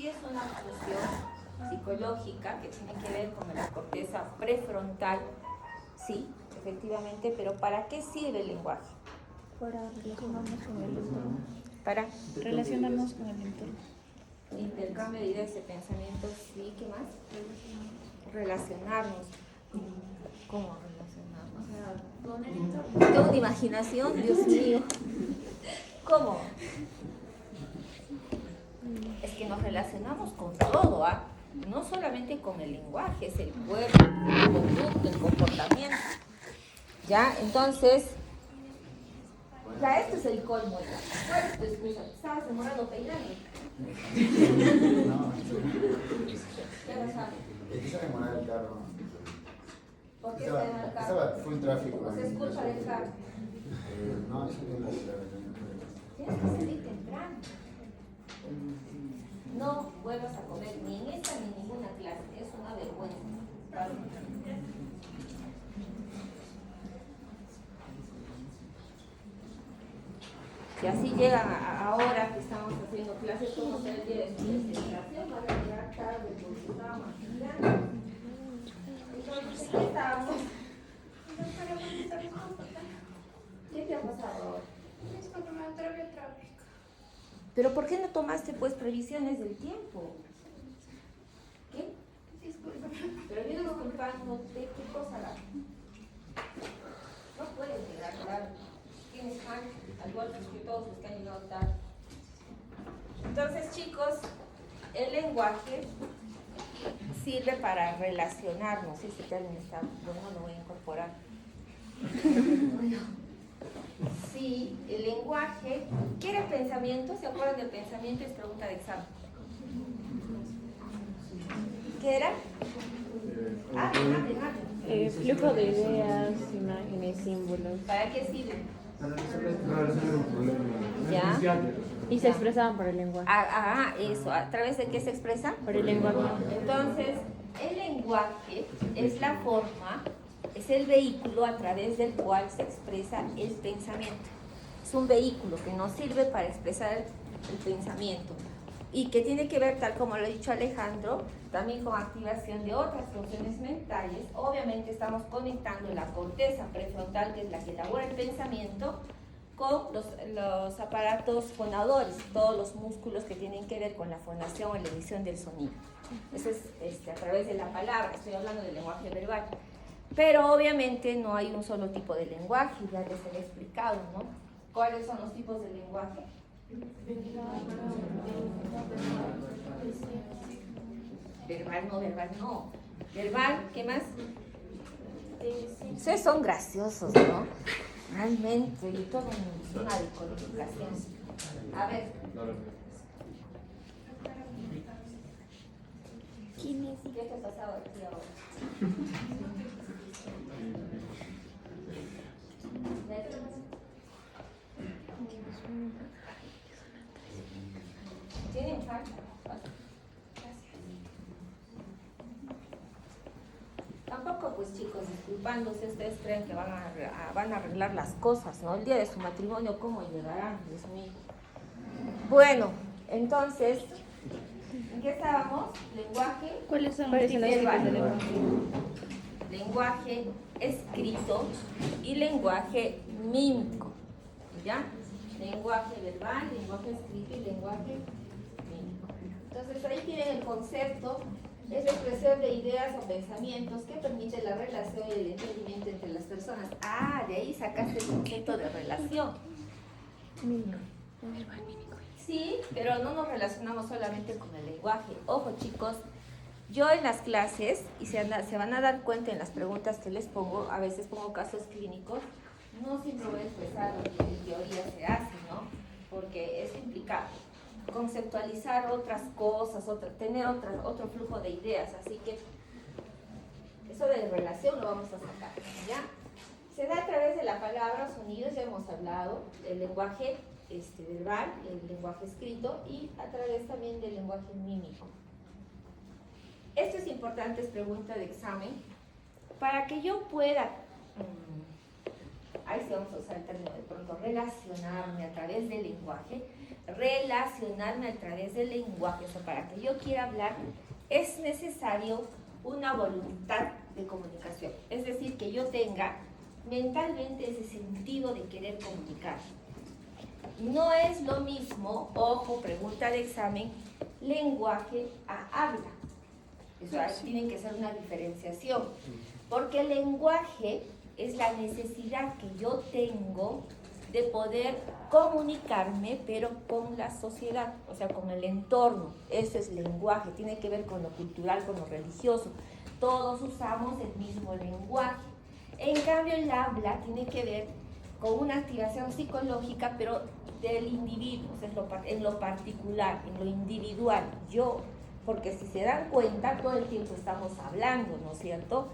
sí es una función psicológica que tiene que ver con la corteza prefrontal, sí, efectivamente, pero ¿para qué sirve el lenguaje? Para relacionarnos con el entorno. Para Relacionarnos con el entorno. intercambio de ideas y pensamientos, sí, ¿qué más? Relacionarnos. ¿Cómo relacionarnos? Tengo una imaginación, Dios mío. ¿Cómo? Es que nos relacionamos con todo, ¿ah? No solamente con el lenguaje, es el cuerpo, el conducto, el comportamiento. ¿Ya? Entonces, ya esto es el colmo. ¿Cuál es tu excusa? ¿Estabas demorando peinando? ¿Qué pasaba? Es que se demora el carro. ¿Por qué se demora el carro? Estaba full tráfico. ¿No se escucha del carro? No, eso es la ciudad. Tienes que salir temprano. No vuelvas a comer ni en esta ni en ninguna clase. Es una vergüenza. Si así llegan ahora que estamos haciendo clases, como se día de su presentación, van a llegar tarde porque estábamos mirando. Entonces, ¿qué estábamos? ¿Qué te ha pasado ahora? Es porque me atreví el tráfico. ¿Pero por qué no tomaste pues previsiones del tiempo? ¿Qué? Discúlpame. Pero yo disculpándote, ¿qué cosa la? No puedes llegar tarde. Tienes mal, al igual que todos los que han llegado tarde. Entonces, chicos, el lenguaje sirve para relacionarnos. Este que alguien está, bueno, lo voy a incorporar. Bueno, sí, el lenguaje. ¿Qué era pensamiento? ¿Se acuerdan del pensamiento? Es pregunta de examen. ¿Qué era? Flujo de ideas, imágenes, símbolos. ¿Para qué sirve? Para resolver un problema. Ya. Y se expresaban por el lenguaje. Eso. ¿A través de qué se expresa? Por el lenguaje. Entonces, el lenguaje es la forma, es el vehículo a través del cual se expresa el pensamiento. Es un vehículo que nos sirve para expresar el pensamiento y que tiene que ver, tal como lo ha dicho Alejandro, también con activación de otras funciones mentales. Obviamente estamos conectando la corteza prefrontal, que es la que elabora el pensamiento, con los aparatos fonadores, todos los músculos que tienen que ver con la fonación o la emisión del sonido. Eso es a través de la palabra, estoy hablando del lenguaje verbal. Pero obviamente no hay un solo tipo de lenguaje, ya les he explicado, ¿no? ¿Cuáles son los tipos de lenguaje? Verbal no. Verbal, ¿qué más? Ustedes son graciosos, ¿no? Realmente, y todo una decodificación. A ver. ¿Qué te ha pasado aquí ahora? ¿Tienen falta? Tampoco, pues chicos, disculpándose, ustedes creen que van a arreglar las cosas, ¿no? El día de su matrimonio, ¿cómo llegarán? Dios mío. Bueno, entonces, ¿en qué estábamos? Lenguaje. ¿Cuáles son los tipos de lenguaje? Lenguaje escrito y lenguaje mímico, ¿ya? Lenguaje verbal, lenguaje escrito y lenguaje mímico. Entonces ahí tienen el concepto, es la expresión de ideas o pensamientos que permite la relación y el entendimiento entre las personas. De ahí sacaste el concepto de relación. Sí, pero no nos relacionamos solamente con el lenguaje. Ojo, chicos, yo en las clases, y se van a dar cuenta en las preguntas que les pongo, a veces pongo casos clínicos, no siempre voy a expresar lo que en teoría se hace, ¿no? Porque es implicar, conceptualizar otras cosas, tener otro flujo de ideas, así que eso de relación lo vamos a sacar, ¿ya? Se da a través de la palabra, sonidos, ya hemos hablado, el lenguaje verbal, el lenguaje escrito y a través también del lenguaje mímico. Esto es importante, es pregunta de examen, para que yo pueda, ahí sí vamos a usar el término de pronto, relacionarme a través del lenguaje, relacionarme a través del lenguaje. O sea, para que yo quiera hablar es necesario una voluntad de comunicación. Es decir, que yo tenga mentalmente ese sentido de querer comunicar. No es lo mismo, ojo, pregunta de examen, lenguaje a habla. Eso tiene que ser una diferenciación. Porque el lenguaje es la necesidad que yo tengo de poder comunicarme, pero con la sociedad, o sea, con el entorno. Eso es lenguaje, tiene que ver con lo cultural, con lo religioso. Todos usamos el mismo lenguaje. En cambio, el habla tiene que ver con una activación psicológica, pero del individuo, o sea, en lo particular, en lo individual. Yo, porque si se dan cuenta, todo el tiempo estamos hablando, ¿no es cierto?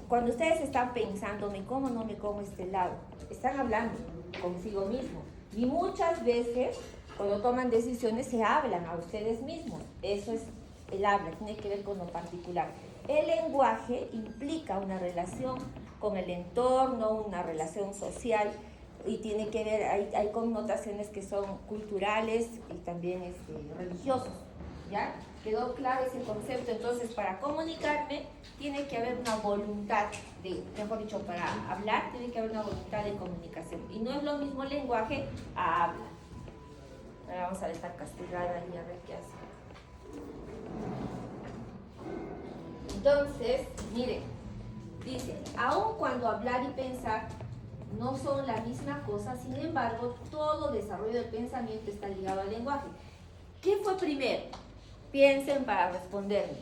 Cuando ustedes están pensando, ¿me como o no me como este helado? Están hablando consigo mismo. Y muchas veces, cuando toman decisiones, se hablan a ustedes mismos. Eso es el habla, tiene que ver con lo particular. El lenguaje implica una relación con el entorno, una relación social, y tiene que ver, hay connotaciones que son culturales y también religiosos. ¿Ya? ¿Quedó claro ese concepto? Entonces, para comunicarme, tiene que haber una voluntad mejor dicho, para hablar, tiene que haber una voluntad de comunicación. Y no es lo mismo lenguaje a habla. Ahora vamos a dejar castigada y a ver qué hace. Entonces, miren, dice, aun cuando hablar y pensar no son la misma cosa, sin embargo, todo desarrollo del pensamiento está ligado al lenguaje. ¿Qué fue primero? Piensen para responderme.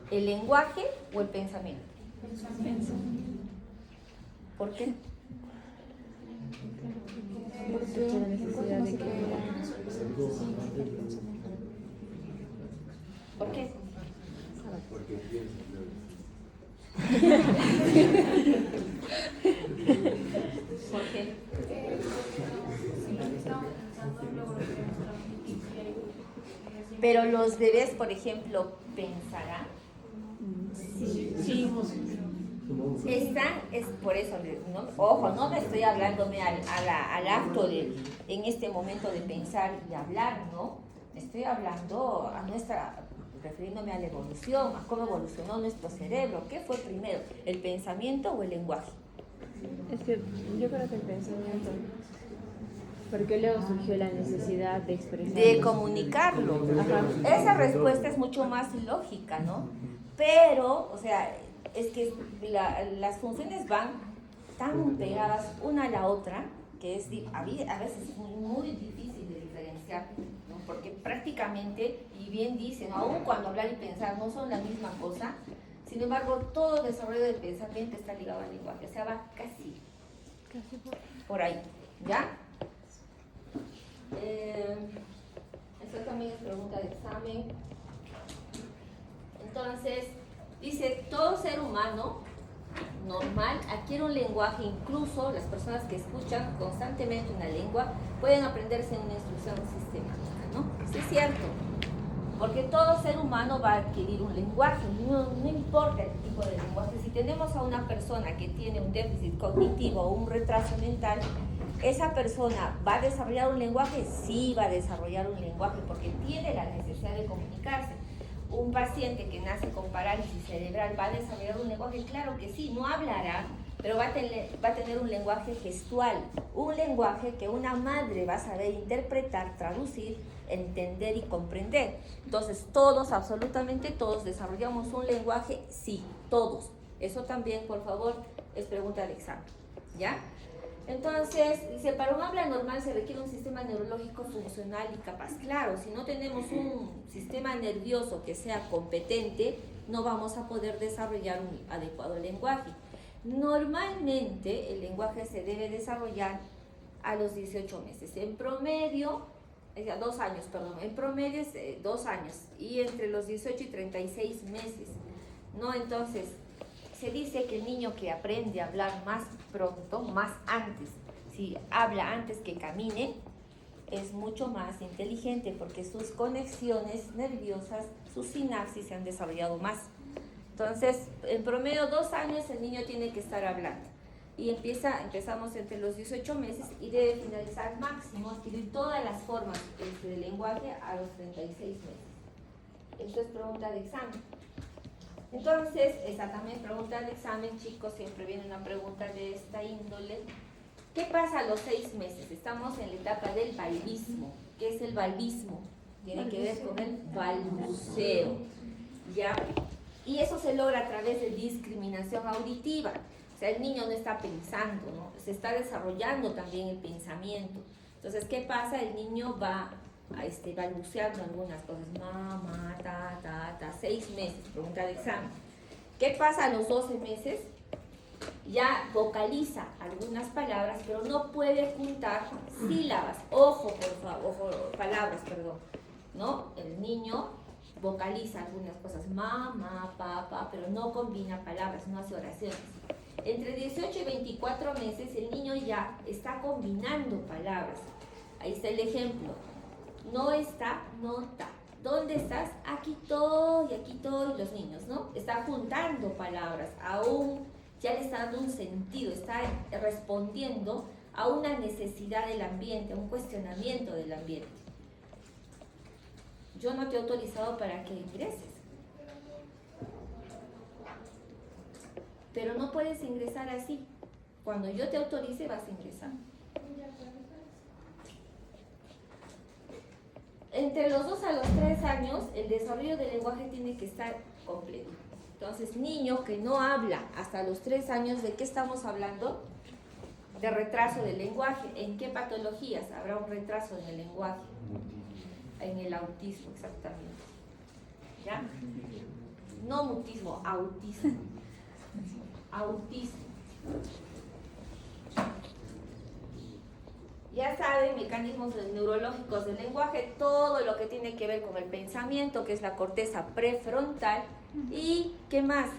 ¿El lenguaje o el pensamiento? ¿Por qué? Porque la necesidad de que ¿Por qué? Porque piensa, ¿Por qué? Si estamos pensando, luego lo queremos transmitir. Pero los bebés, por ejemplo, pensarán. sí. Es por eso, ¿no? Ojo, no me estoy hablándome al acto en este momento de pensar y hablar, ¿no? Estoy hablando refiriéndome a la evolución, a cómo evolucionó nuestro cerebro. ¿Qué fue primero, el pensamiento o el lenguaje? Es que yo creo que el pensamiento, porque luego surgió la necesidad de expresar. De comunicarlo. Ajá. Esa respuesta es mucho más lógica, ¿no? Pero, o sea, es que las funciones van tan pegadas una a la otra que a veces es muy difícil de diferenciar, ¿no? Porque prácticamente, y bien dicen, aún cuando hablar y pensar no son la misma cosa, sin embargo, todo el desarrollo del pensamiento está ligado al lenguaje, o sea, va casi por ahí, ¿ya? Esta también es pregunta de examen. Entonces, dice, todo ser humano normal adquiere un lenguaje, incluso las personas que escuchan constantemente una lengua pueden aprenderse en una instrucción sistemática, ¿no? Sí, es cierto, porque todo ser humano va a adquirir un lenguaje, no importa el tipo de lenguaje. Si tenemos a una persona que tiene un déficit cognitivo o un retraso mental, ¿esa persona va a desarrollar un lenguaje? Sí, va a desarrollar un lenguaje porque tiene la necesidad de comunicarse. Un paciente que nace con parálisis cerebral va a desarrollar un lenguaje, claro que sí, no hablará, pero va a tener un lenguaje gestual, un lenguaje que una madre va a saber interpretar, traducir, entender y comprender. Entonces, todos, absolutamente todos, desarrollamos un lenguaje, sí, todos. Eso también, por favor, es pregunta del examen, ¿ya? Entonces, dice, para un habla normal se requiere un sistema neurológico funcional y capaz. Claro, si no tenemos un sistema nervioso que sea competente, no vamos a poder desarrollar un adecuado lenguaje. Normalmente, el lenguaje se debe desarrollar a los 18 meses. En promedio, 2 años, perdón, en promedio es 2 años y entre los 18 y 36 meses, ¿no? Entonces, se dice que el niño que aprende a hablar más pronto, más antes, si habla antes que camine, es mucho más inteligente porque sus conexiones nerviosas, sus sinapsis se han desarrollado más. Entonces, en promedio 2 años el niño tiene que estar hablando. y empezamos entre los 18 meses y debe finalizar máximo, adquirir todas las formas del lenguaje a los 36 meses. Esto es pregunta de examen. Entonces, esa también pregunta de examen, chicos, siempre viene una pregunta de esta índole. ¿Qué pasa a los 6 meses? Estamos en la etapa del balbismo. ¿Qué es el balbismo? Tiene que ver con el balbuceo, ¿ya? Y eso se logra a través de discriminación auditiva. O sea, el niño no está pensando, ¿no? Se está desarrollando también el pensamiento. Entonces, ¿qué pasa? El niño va balbuceando algunas cosas. Mamá, ta, 6 meses, pregunta de examen. ¿Qué pasa a los 12 meses? Ya vocaliza algunas palabras, pero no puede juntar sílabas. Ojo, por favor, palabras, perdón. ¿No? El niño vocaliza algunas cosas, mamá, papá, pero no combina palabras, no hace oraciones. Entre 18 y 24 meses el niño ya está combinando palabras. Ahí está el ejemplo. No está, no está. ¿Dónde estás? Aquí estoy, los niños, ¿no? Está juntando palabras, aún ya le está dando un sentido, está respondiendo a una necesidad del ambiente, a un cuestionamiento del ambiente. Yo no te he autorizado para que ingreses, pero no puedes ingresar así. Cuando yo te autorice vas a ingresar. Entre los 2 a los 3 años, el desarrollo del lenguaje tiene que estar completo. Entonces, niño que no habla hasta los 3 años, ¿de qué estamos hablando? De retraso del lenguaje. ¿En qué patologías habrá un retraso en el lenguaje? En el autismo, exactamente. ¿Ya? No mutismo, autismo. Autismo. Ya saben, mecanismos neurológicos del lenguaje, todo lo que tiene que ver con el pensamiento, que es la corteza prefrontal, y ¿qué más?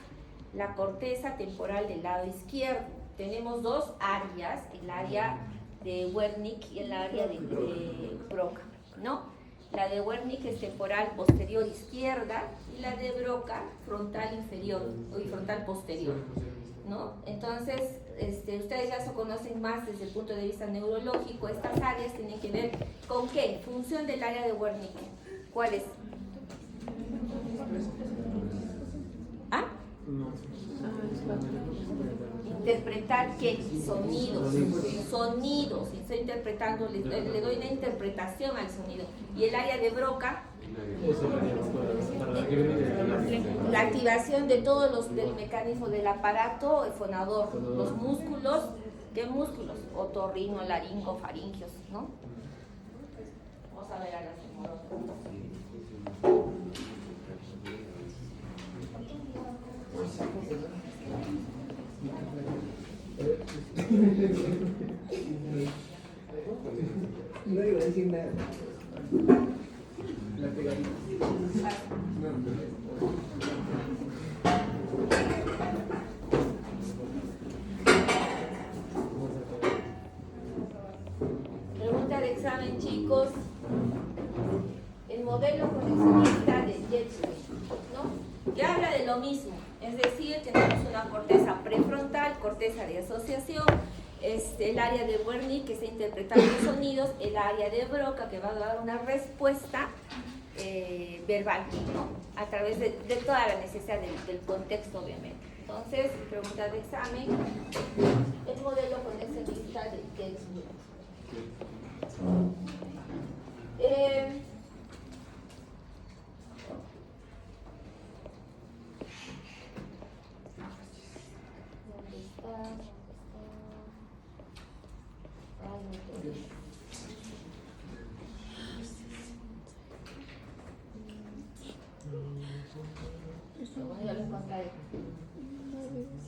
La corteza temporal del lado izquierdo. Tenemos 2 áreas, el área de Wernicke y el área de Broca, ¿no? La de Wernicke es temporal posterior izquierda y la de Broca frontal inferior y frontal posterior, ¿no? Entonces, ustedes ya se conocen más desde el punto de vista neurológico. Estas áreas tienen que ver con ¿qué? Función del área de Wernicke. ¿Cuál es? ¿Ah? Interpretar qué? Sonidos. Estoy interpretando, le doy una interpretación al sonido. Y el área de Broca, la activación de todos del mecanismo del aparato fonador, los músculos. ¿Qué músculos? Otorrino, laringo, faringios, ¿no? Vamos a ver a las hemorroides. No iba a decir nada. La pegadita. Pregunta de examen, chicos. El modelo conexionista de Jetson, ¿no? Que habla de lo mismo. Es decir, tenemos una corteza prefrontal, corteza de asociación, el área de Wernicke que está interpretando los sonidos, el área de Broca que va a dar una respuesta verbal, ¿no? A través de toda la necesidad del contexto, obviamente. Entonces, pregunta de examen, el modelo conexionista de Jetson.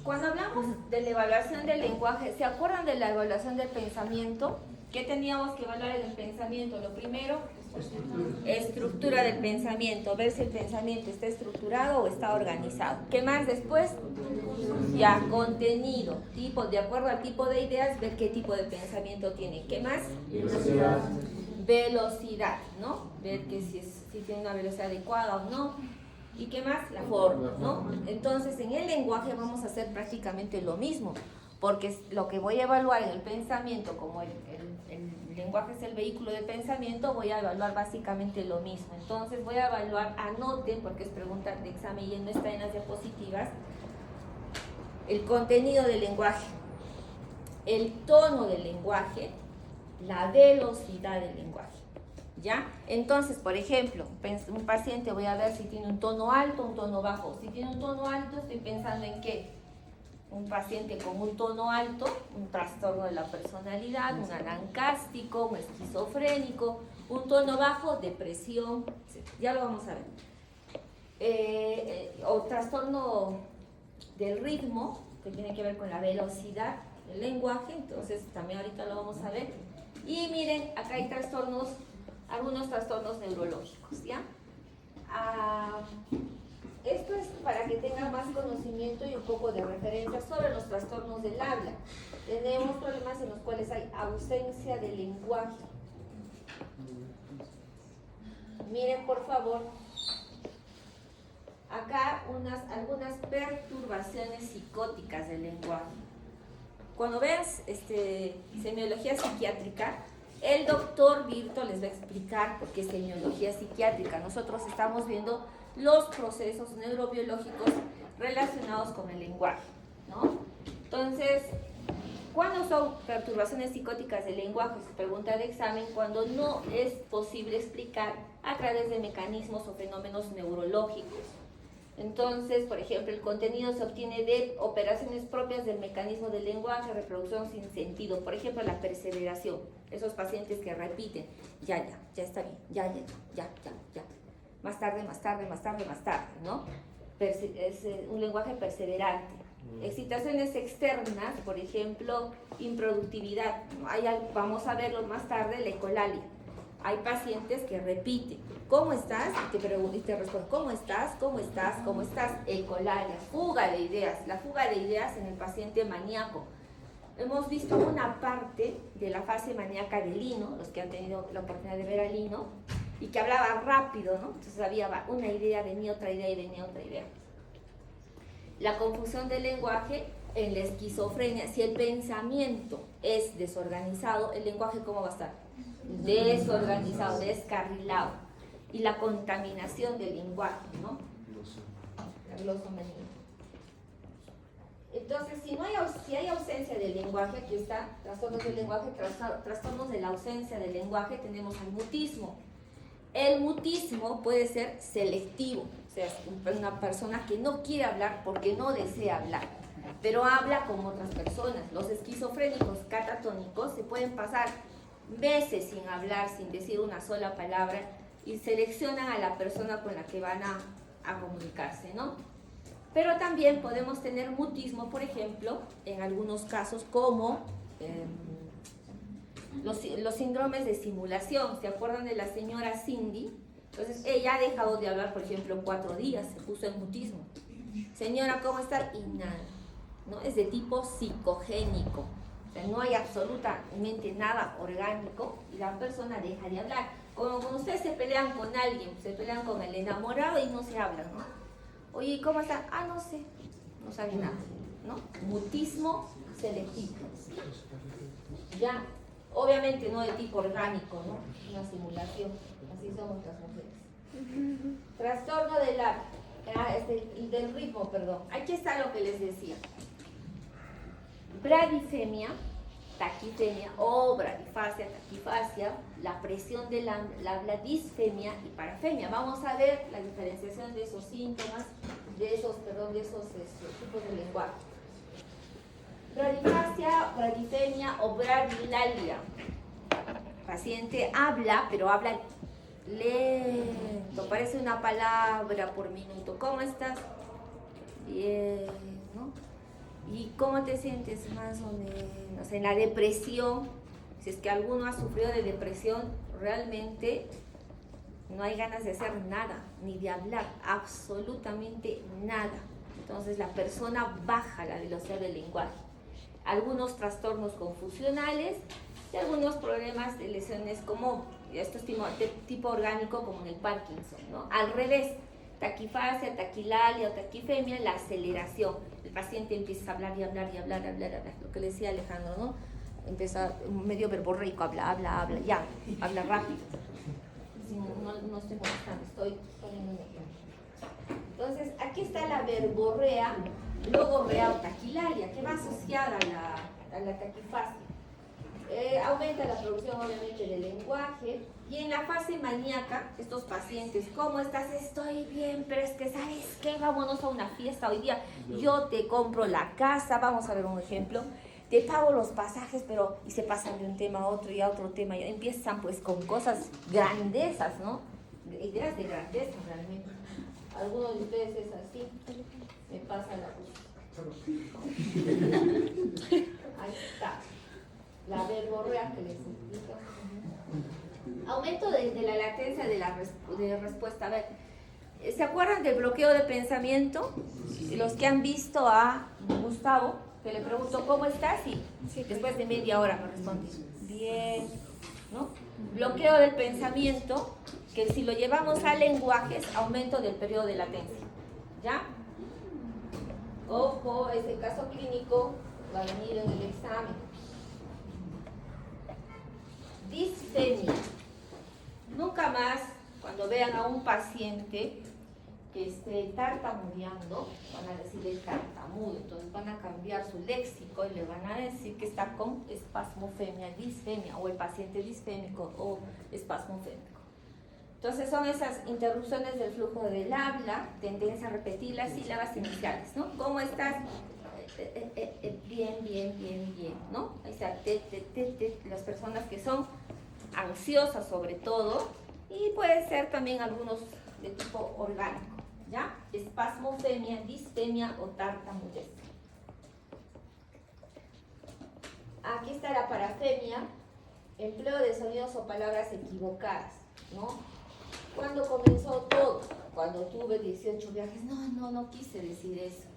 Cuando hablamos de la evaluación del lenguaje, ¿se acuerdan de la evaluación del pensamiento? ¿Qué teníamos que evaluar en el pensamiento? Lo primero, estructura del pensamiento, ver si el pensamiento está estructurado o está organizado. ¿Qué más después? Ya, contenido, tipo, de acuerdo al tipo de ideas, ver qué tipo de pensamiento tiene. ¿Qué más? Velocidad, ¿no? Ver que si tiene una velocidad adecuada o no. ¿Y qué más? La forma, ¿no? Entonces, en el lenguaje vamos a hacer prácticamente lo mismo. porque lo que voy a evaluar en el pensamiento, como el lenguaje es el vehículo del pensamiento, voy a evaluar básicamente lo mismo. Entonces voy a evaluar, anoten, porque es pregunta de examen y no está en las diapositivas, el contenido del lenguaje, el tono del lenguaje, la velocidad del lenguaje, ¿ya? Entonces, por ejemplo, un paciente, voy a ver si tiene un tono alto, un tono bajo. Si tiene un tono alto, estoy pensando en qué. Un paciente con un tono alto, un trastorno de la personalidad, un anancástico, un esquizofrénico, un tono bajo, depresión, ya lo vamos a ver. O trastorno del ritmo, que tiene que ver con la velocidad del lenguaje, entonces también ahorita lo vamos a ver. Y miren, acá hay trastornos, algunos trastornos neurológicos, ¿ya? Esto es para que tengan más conocimiento y un poco de referencia sobre los trastornos del habla. Tenemos problemas en los cuales hay ausencia de lenguaje. Miren, por favor, acá algunas perturbaciones psicóticas del lenguaje. Cuando veas semiología psiquiátrica, el doctor Virto les va a explicar por qué es semiología psiquiátrica. Nosotros estamos viendo los procesos neurobiológicos relacionados con el lenguaje, ¿no? Entonces, ¿cuándo son perturbaciones psicóticas del lenguaje? Se pregunta de examen, cuando no es posible explicar a través de mecanismos o fenómenos neurológicos. Entonces, por ejemplo, el contenido se obtiene de operaciones propias del mecanismo del lenguaje, reproducción sin sentido. Por ejemplo, la perseveración. Esos pacientes que repiten, ya está bien, ya. Más tarde, ¿no? Es un lenguaje perseverante. Excitaciones externas, por ejemplo, improductividad. Vamos a verlo más tarde, la ecolalia. Hay pacientes que repiten, ¿cómo estás? Y te responden, ¿cómo estás? Ecolalia, fuga de ideas. La fuga de ideas en el paciente maníaco. Hemos visto una parte de la fase maníaca de Lino, los que han tenido la oportunidad de ver a Lino, y que hablaba rápido, ¿no? Entonces había una idea, venía otra idea y venía otra idea. La confusión del lenguaje en la esquizofrenia. Si el pensamiento es desorganizado, el lenguaje ¿cómo va a estar? Desorganizado, descarrilado. Y la contaminación del lenguaje, ¿no? La glosomanía. Entonces, si hay ausencia del lenguaje, aquí está, trastornos del lenguaje, trastornos de la ausencia del lenguaje, tenemos el mutismo. El mutismo puede ser selectivo, o sea, es una persona que no quiere hablar porque no desea hablar, pero habla con otras personas. Los esquizofrénicos catatónicos se pueden pasar meses sin hablar, sin decir una sola palabra, y seleccionan a la persona con la que van a comunicarse, ¿no? Pero también podemos tener mutismo, por ejemplo, en algunos casos como los síndromes de simulación. ¿Se acuerdan de la señora Cindy? Entonces ella ha dejado de hablar, por ejemplo, 4 días, se puso en mutismo. Señora, ¿cómo está? Y nada, ¿no? Es de tipo psicogénico. O sea, no hay absolutamente nada orgánico y la persona deja de hablar. Como cuando ustedes se pelean con alguien, se pelean con el enamorado y no se hablan, ¿no? Oye, ¿cómo está? No sé, no sabe nada, ¿no? Mutismo selectivo. Ya, obviamente no de tipo orgánico, ¿no? Una simulación, así somos las mujeres. Trastorno del ritmo, perdón. Aquí está lo que les decía. Bradifemia, taquifemia o bradifasia, taquifasia, la presión del habla, disfemia y parafemia. Vamos a ver la diferenciación de esos síntomas, de esos tipos de lenguaje. Bradifasia, bradifemia o bradilalia. Paciente habla, pero habla lento, parece una palabra por minuto. ¿Cómo estás? Bien, ¿no? ¿Y cómo te sientes? Más o menos. En la depresión, si es que alguno ha sufrido de depresión, realmente no hay ganas de hacer nada, ni de hablar, absolutamente nada. Entonces la persona baja la velocidad del lenguaje. Algunos trastornos confusionales y algunos problemas de lesiones como estos de tipo orgánico, como en el Parkinson, ¿no? Al revés, taquifasia, taquilalia o taquifemia, la aceleración. El paciente empieza a hablar y hablar y hablar, lo que le decía Alejandro, ¿no? Empieza medio verborreico, habla, ya, habla rápido. Sí, no estoy molestando, estoy poniendo un ejemplo. Entonces, aquí está la verborrea, logorrea o taquilalia, que va asociada a la taquifasia. Aumenta la producción, obviamente, del lenguaje. Y en la fase maníaca, estos pacientes, ¿cómo estás? Estoy bien, pero es que, ¿sabes qué? Vámonos a una fiesta hoy día. Yo te compro la casa, vamos a ver un ejemplo. Te pago los pasajes, pero y se pasan de un tema a otro y a otro tema. Y empiezan pues con cosas grandezas, ¿no? Ideas de grandeza realmente. ¿Alguno de ustedes es así? Me pasa la Ahí está. La verborrea que les explica. Aumento de la latencia de respuesta. A ver, ¿se acuerdan del bloqueo de pensamiento? Los que han visto a Gustavo, que le pregunto, ¿cómo estás? Y después de media hora me responde, bien, ¿no? Bloqueo del pensamiento, que si lo llevamos a lenguajes, aumento del periodo de latencia, ¿ya? Ojo, este caso clínico va a venir en el examen. Disfemia. Nunca más, cuando vean a un paciente que esté tartamudeando, van a decir el tartamudo, entonces van a cambiar su léxico y le van a decir que está con espasmofemia, disfemia, o el paciente disfémico o espasmofémico. Entonces son esas interrupciones del flujo del habla, tendencia a repetir las sílabas iniciales, ¿no? ¿Cómo estás? Bien, ¿no? Ahí está, las personas que son ansiosas sobre todo, y puede ser también algunos de tipo orgánico, ¿ya? Espasmofemia, disfemia o tartamudez. Aquí está la parafemia, empleo de sonidos o palabras equivocadas, ¿no? ¿Cuándo comenzó todo? Cuando tuve 18 viajes, no quise decir eso,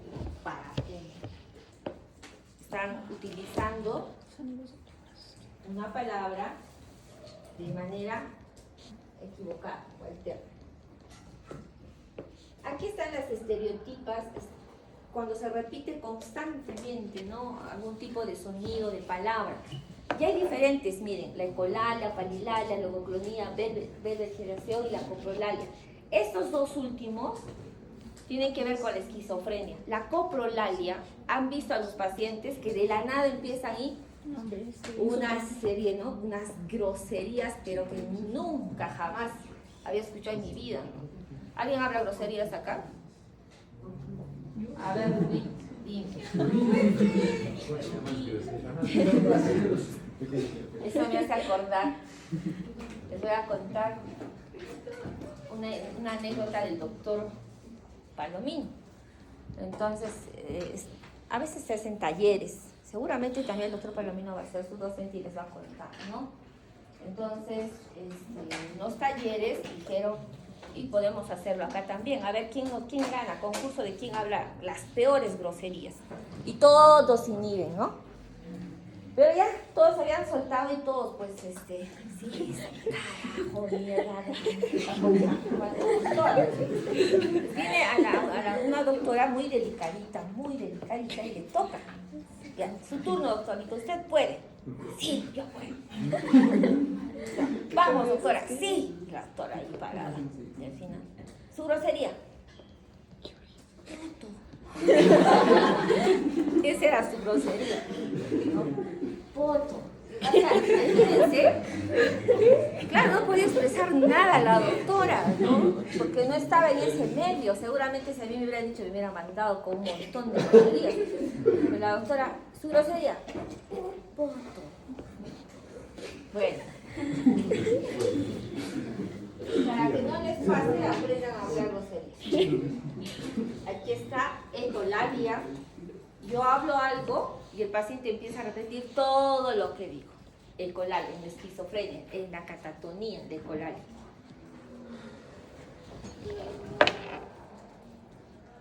parafemia. Están utilizando una palabra de manera equivocada o alterna. Aquí están las estereotipas, cuando se repite constantemente, ¿no? Algún tipo de sonido, de palabra. Y hay diferentes, miren, la ecolalia, palilalia, logoclonía, verberación y la coprolalia. Estos dos últimos tienen que ver con la esquizofrenia. La coprolalia, han visto a los pacientes que de la nada empiezan ahí una serie, ¿no? Unas groserías, pero que nunca jamás había escuchado en mi vida, ¿no? ¿Alguien habla groserías acá? A ver, Rubí, dime. Eso me hace acordar. Les voy a contar una anécdota del doctor Palomino. Entonces, a veces se hacen talleres. Seguramente también el doctor Palomino va a ser su docente y les va a contar, ¿no? Entonces, los talleres dijeron, y podemos hacerlo acá también, a ver quién gana, concurso de quién habla las peores groserías. Y todos inhiben, ¿no? Pero ya todos habían soltado y todos, pues, sí, carajo, mierda. Viene a una doctora muy delicadita y le toca. Ya, su turno, doctorito, usted puede. Sí, yo puedo. Vamos, doctora, sí. La doctora ahí parada. Y al final, su grosería. Puto. Esa era su grosería, ¿no? Poto. O sea, imagínense. Claro, no podía expresar nada la doctora, ¿no? Porque no estaba en ese medio. Seguramente si a mí me hubiera dicho, me hubiera mandado con un montón de groserías. Pero la doctora, su grosería. Poto. Bueno. Para que no les pase, aprendan a hablar groserías. Aquí está ecolalia. Yo hablo algo y el paciente empieza a repetir todo lo que digo. Ecolalia, en la esquizofrenia, en la catatonía de ecolalia.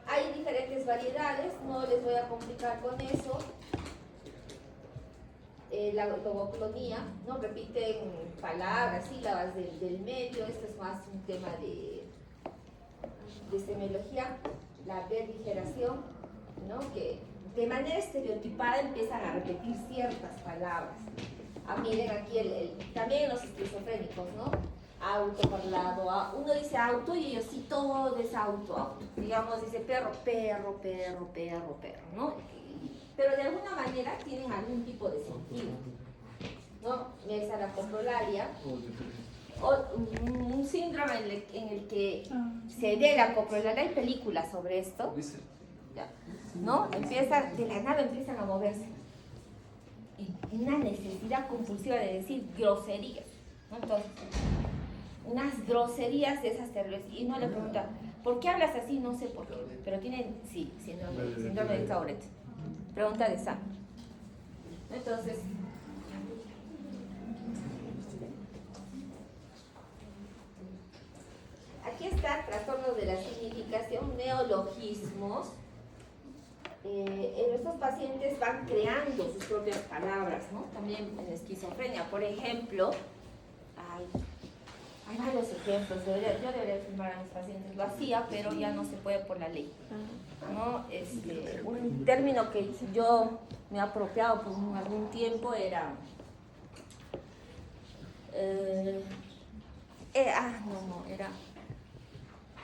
Hay diferentes variedades, no les voy a complicar con eso. La logoclonía, ¿no? Repiten palabras, sílabas del medio. Esto es más un tema de semiología, la beligeración, ¿no? Que de manera estereotipada empiezan a repetir ciertas palabras. Miren aquí también los esquizofrénicos, ¿no? Auto, parlado, uno dice auto y ellos sí todo es auto. Digamos, dice perro, perro, perro, perro, perro, ¿no? Pero de alguna manera tienen algún tipo de sentido, ¿no? Esa la coprolalia, un síndrome en el que se ve la coprolalia, hay películas sobre esto, ¿ya? ¿No? De la nada empiezan a moverse. Y una necesidad compulsiva de decir groserías, ¿no? Entonces, unas groserías de esas terribles. Y uno le pregunta, ¿por qué hablas así? No sé por qué. Pero tienen, sí, síndrome de Tourette. Pregunta de Sam. Entonces, aquí está trastornos de la significación, neologismos. Estos pacientes van creando sus propias palabras, ¿no? También en esquizofrenia, por ejemplo, hay varios ejemplos. Yo debería filmar a mis pacientes, lo hacía, pero ya no se puede por la ley, ¿no? Un término que yo me he apropiado por algún tiempo era era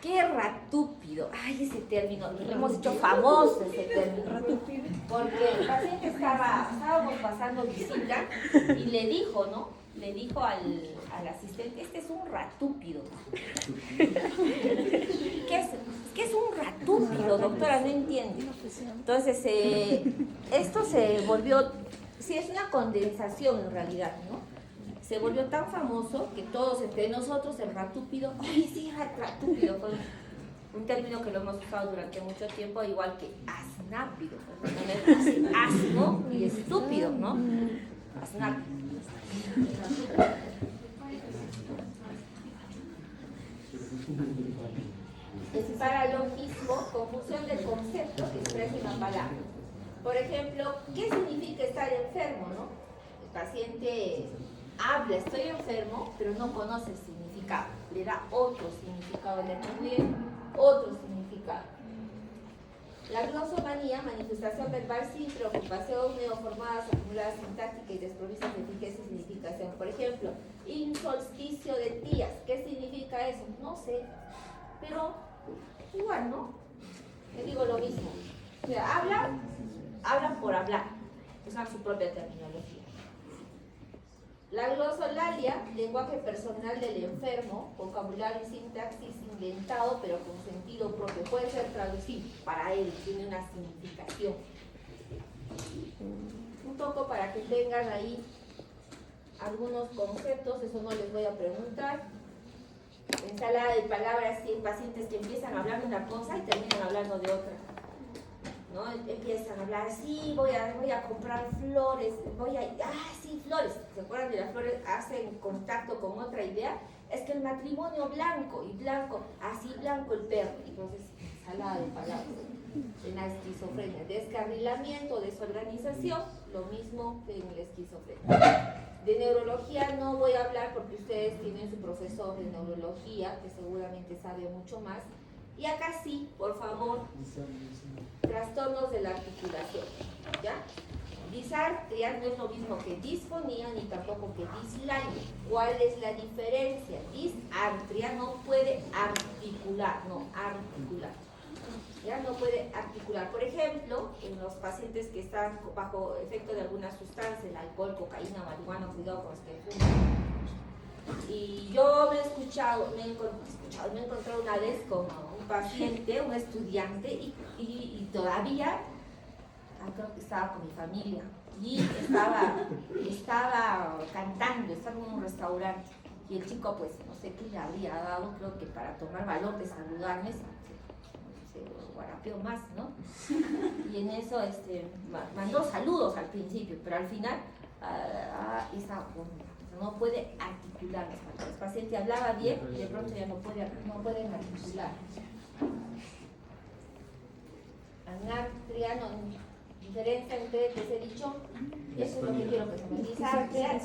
¡qué ratúpido! ¡Ay, ese término! Lo hemos hecho famoso ese término. Porque el paciente estábamos pasando visita y le dijo, ¿no? Le dijo al asistente, este es un ratúpido. ¿Qué es un ratúpido, doctora? No entiende. Entonces, esto se volvió, sí, es una condensación en realidad, ¿no? Se volvió tan famoso que todos entre nosotros, el ratúpido, ¡ay, sí, ratúpido! Fue un término que lo hemos usado durante mucho tiempo, igual que asnápido. Asno y estúpido, ¿no? Asnápido. Es paralogismo, confusión del concepto que expresa una palabra. Por ejemplo, ¿qué significa estar enfermo, no? El paciente habla, estoy enfermo, pero no conoce el significado. Le da otro significado, le atribuye otro significado. La glosomanía, manifestación verbal sin preocupación, neoformadas, acumuladas sintáctica y desprovistas de fijeza y significación. Por ejemplo, insolsticio de días. ¿Qué significa eso? No sé, pero igual, ¿no? Le digo lo mismo. O sea, hablan por hablar. Usan su propia terminología. La glosolalia, lenguaje personal del enfermo, vocabulario y sintaxis inventado, pero con sentido propio. Puede ser traducido para él, tiene una significación. Un poco para que tengan ahí algunos conceptos, eso no les voy a preguntar. Ensalada de palabras, sí, pacientes que empiezan a hablar de una cosa y terminan hablando de otra, ¿no? Empiezan a hablar, sí, voy a comprar flores, sí, flores. ¿Se acuerdan de las flores? Hacen contacto con otra idea. Es que el matrimonio blanco, y blanco, así blanco el perro. Entonces, ensalada de palabras. En la esquizofrenia, descarrilamiento, desorganización, lo mismo que en la esquizofrenia. De neurología no voy a hablar porque ustedes tienen su profesor de neurología, que seguramente sabe mucho más. Y acá sí, por favor, trastornos de la articulación, ¿ya? Disartria no es lo mismo que disfonía ni tampoco que dislalia. ¿Cuál es la diferencia? Disartria no puede articular, ya no puede articular. Por ejemplo, en los pacientes que están bajo efecto de alguna sustancia, el alcohol, cocaína, marihuana, cuidado con los que fuman. Y yo me he encontrado una vez con un paciente, un estudiante, y todavía creo que estaba con mi familia y estaba cantando, estaba en un restaurante y el chico pues no sé qué le habría dado, creo que para tomar valor de saludarme se guarapeó más, ¿no? Y en eso mandó saludos al principio, pero al final no puede articular las palabras. El paciente hablaba bien y de pronto ya no pueden articular. Anartria, diferencia entre que se he dicho, eso es lo que quiero que se me diga. Disartria es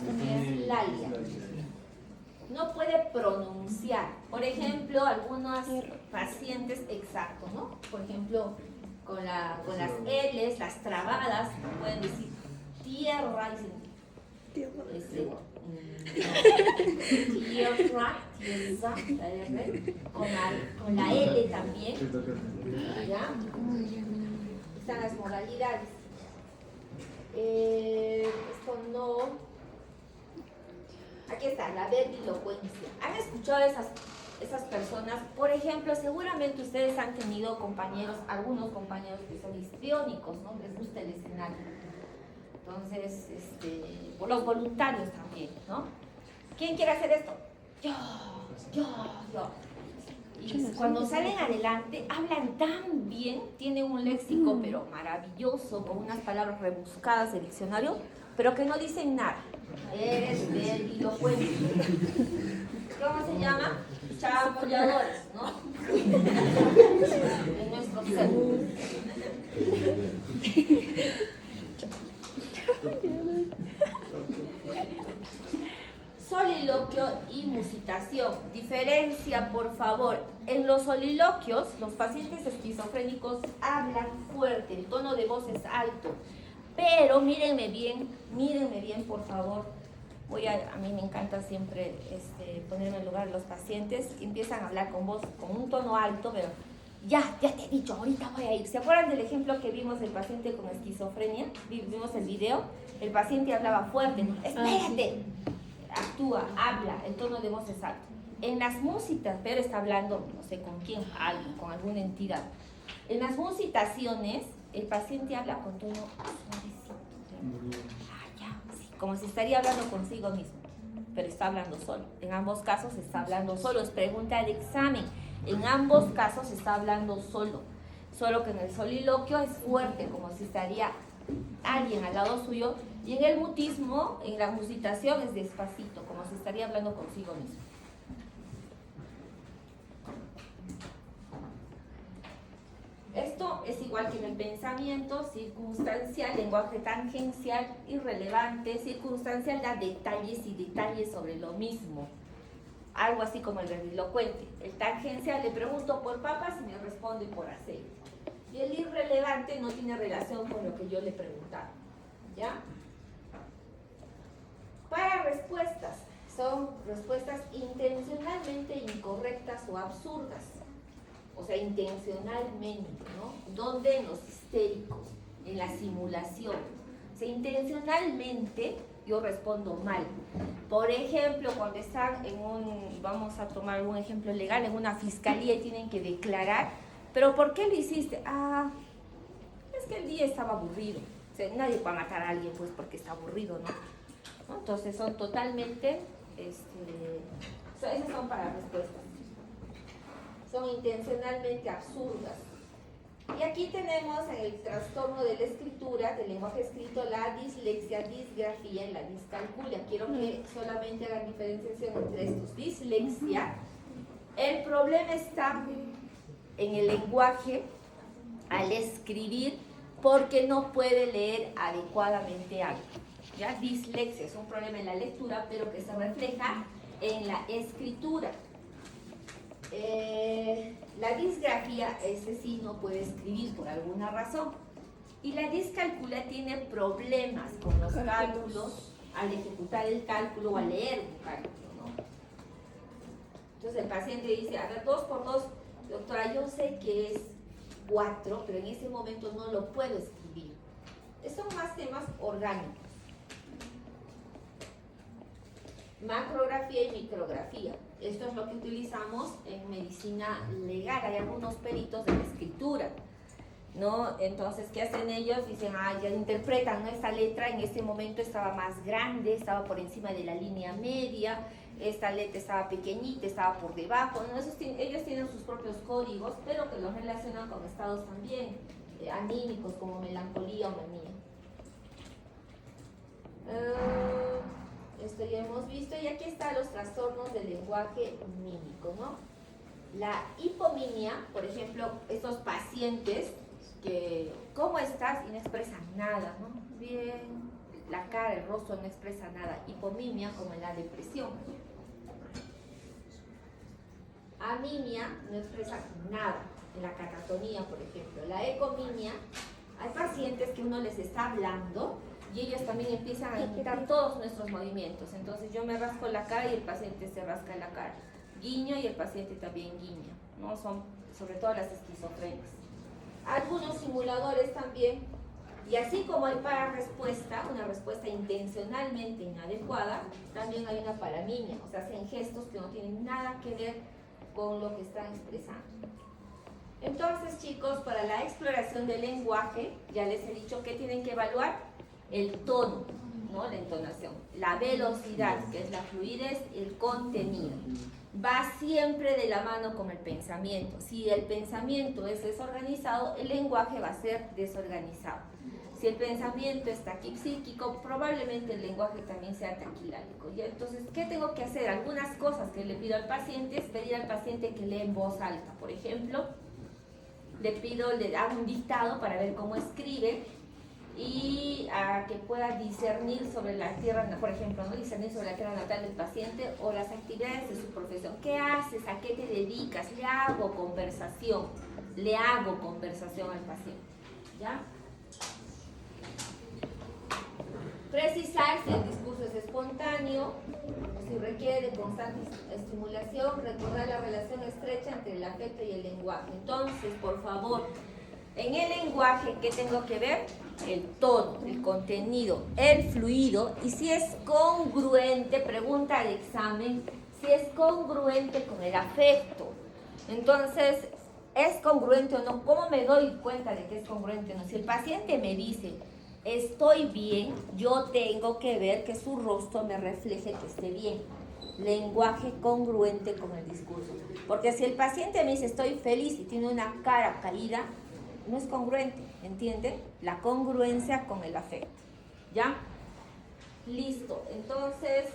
lalia. no puede pronunciar. Por ejemplo, algunos pacientes, exacto, ¿no? Por ejemplo, con las L's, las trabadas, pueden decir tierra, dicen tierra, la R, con la L también, ¿ya? Están las modalidades. Esto no. Aquí está, la verbilocuencia. ¿Han escuchado esas personas? Por ejemplo, seguramente ustedes han tenido compañeros, algunos compañeros que son histriónicos, ¿no? Les gusta el escenario. Entonces, por los voluntarios también, ¿no? ¿Quién quiere hacer esto? Yo. Y cuando salen adelante, hablan tan bien, tienen un léxico pero maravilloso, con unas palabras rebuscadas de diccionario, pero que no dicen nada. Eres verbilocuente. ¿Cómo se llama? Chamulladores, ¿no? De nuestro ser. Soliloquio y musitación. Diferencia, por favor. En los soliloquios, los pacientes esquizofrénicos hablan fuerte, el tono de voz es alto. Pero mírenme bien, por favor. A mí me encanta siempre ponerme en lugar de los pacientes. Empiezan a hablar con voz, con un tono alto, pero ya te he dicho, ahorita voy a ir. ¿Se acuerdan del ejemplo que vimos del paciente con esquizofrenia? Vimos el video. El paciente hablaba fuerte, ¿no? Espérate. Actúa, habla, el tono de voz es alto. En las músicas, pero está hablando, no sé con quién, alguien, con alguna entidad. En las musitaciones, el paciente habla con tono suavecito. Sí, como si estaría hablando consigo mismo, pero está hablando solo. En ambos casos está hablando solo, es pregunta de examen. En ambos casos está hablando solo. Solo que en el soliloquio es fuerte, como si estaría alguien al lado suyo. Y en el mutismo, en la musitación, es despacito, como si estaría hablando consigo mismo. Esto es igual que en el pensamiento, circunstancial, lenguaje tangencial, irrelevante. Circunstancial da detalles y detalles sobre lo mismo. Algo así como el verbilocuente. El tangencial, le pregunto por papas y me responde por aceite. Y el irrelevante no tiene relación con lo que yo le preguntaba. ¿Ya? Para respuestas, son respuestas intencionalmente incorrectas o absurdas. O sea, intencionalmente, ¿no? ¿Dónde? En los histéricos, en la simulación. O sea, intencionalmente yo respondo mal. Por ejemplo, cuando están vamos a tomar un ejemplo legal, en una fiscalía y tienen que declarar, ¿pero por qué lo hiciste? Es que el día estaba aburrido. O sea, nadie va a matar a alguien pues porque está aburrido, ¿no? Entonces son totalmente, esas son para respuestas. Son intencionalmente absurdas. Y aquí tenemos en el trastorno de la escritura, del lenguaje escrito, la dislexia, disgrafía y la discalculia. Quiero que solamente hagan diferenciación entre estos. Dislexia, el problema está en el lenguaje al escribir porque no puede leer adecuadamente algo. ¿Ya? Dislexia es un problema en la lectura, pero que se refleja en la escritura. La disgrafía, ese sí no puede escribir por alguna razón. Y la discalculia tiene problemas con los cálculos, al ejecutar el cálculo o al leer un cálculo, ¿no? Entonces el paciente dice, a ver, 2 por 2, doctora, yo sé que es 4, pero en ese momento no lo puedo escribir. Son más temas orgánicos. Macrografía y micrografía. Esto es lo que utilizamos en medicina legal. Hay algunos peritos de la escritura, ¿no? Entonces, ¿qué hacen ellos? Dicen, ya interpretan, ¿no? Esta letra en este momento estaba más grande, estaba por encima de la línea media, esta letra estaba pequeñita, estaba por debajo, ¿no? Ellos tienen sus propios códigos, pero que los relacionan con estados también anímicos, como melancolía o manía. Esto ya hemos visto, y aquí están los trastornos del lenguaje mímico, ¿no? La hipomimia, por ejemplo, estos pacientes que, ¿cómo estás? Y no expresan nada, ¿no? Bien, la cara, el rostro no expresa nada. Hipomimia, como en la depresión. Amimia no expresa nada. La catatonía, por ejemplo. La ecomimia, hay pacientes que uno les está hablando y ellos también empiezan a imitar todos nuestros movimientos. Entonces yo me rasco la cara y el paciente se rasca la cara. Guiño y el paciente también guiña, ¿no? Son sobre todo las esquizofrenias. Algunos simuladores también, y así como hay para respuesta, una respuesta intencionalmente inadecuada, también hay una paramimia, o sea, hacen gestos que no tienen nada que ver con lo que están expresando. Entonces, chicos, para la exploración del lenguaje, ya les he dicho que tienen que evaluar el tono, ¿no? La entonación, la velocidad, que es la fluidez, el contenido. Va siempre de la mano con el pensamiento. Si el pensamiento es desorganizado, el lenguaje va a ser desorganizado. Si el pensamiento es taquipsíquico, probablemente el lenguaje también sea taquilálico. ¿Ya? Entonces, ¿qué tengo que hacer? Algunas cosas que le pido al paciente es pedir al paciente que lea en voz alta. Por ejemplo, le hago un dictado para ver cómo escribe y a que pueda discernir sobre la tierra, por ejemplo, ¿no? Discernir sobre la tierra natal del paciente o las actividades de su profesión. ¿Qué haces? ¿A qué te dedicas? Le hago conversación al paciente. ¿Ya? Precisar si el discurso es espontáneo, si requiere de constante estimulación, recordar la relación estrecha entre el afecto y el lenguaje. Entonces, por favor, en el lenguaje, ¿qué tengo que ver? El tono, el contenido, el fluido, y si es congruente, pregunta de examen, si es congruente con el afecto. Entonces, ¿es congruente o no? ¿Cómo me doy cuenta de que es congruente o no? Si el paciente me dice, estoy bien, yo tengo que ver que su rostro me refleje que esté bien. Lenguaje congruente con el discurso. Porque si el paciente me dice, estoy feliz y tiene una cara caída, no es congruente, ¿entienden? La congruencia con el afecto. ¿Ya? Listo. Entonces,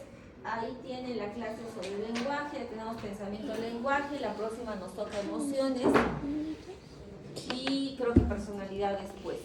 ahí tienen la clase sobre el lenguaje. Ya tenemos pensamiento del lenguaje. La próxima nos toca emociones. Y creo que personalidad después.